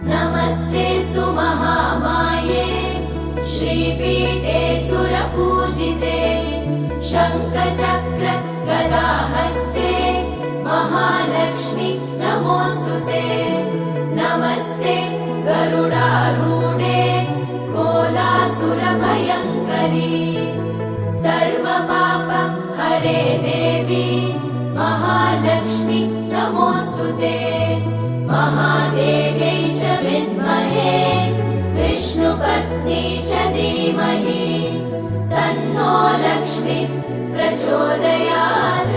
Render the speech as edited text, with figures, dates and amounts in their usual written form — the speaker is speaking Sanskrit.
नमस्तेऽस्तु महामाये श्रीपीठे सुरपूजिते शङ्खचक्र गदाहस्ते महालक्ष्मी नमोऽस्तु ते। नमस्ते गरुडारूढे कोलासुरभयङ्करी सर्वपाप हरे देवी महालक्ष्मी नमोऽस्तु ते। महादेव्यै च विद्महे विष्णुपत्नी च धीमहि तन्नो लक्ष्मी प्रचोदयात्।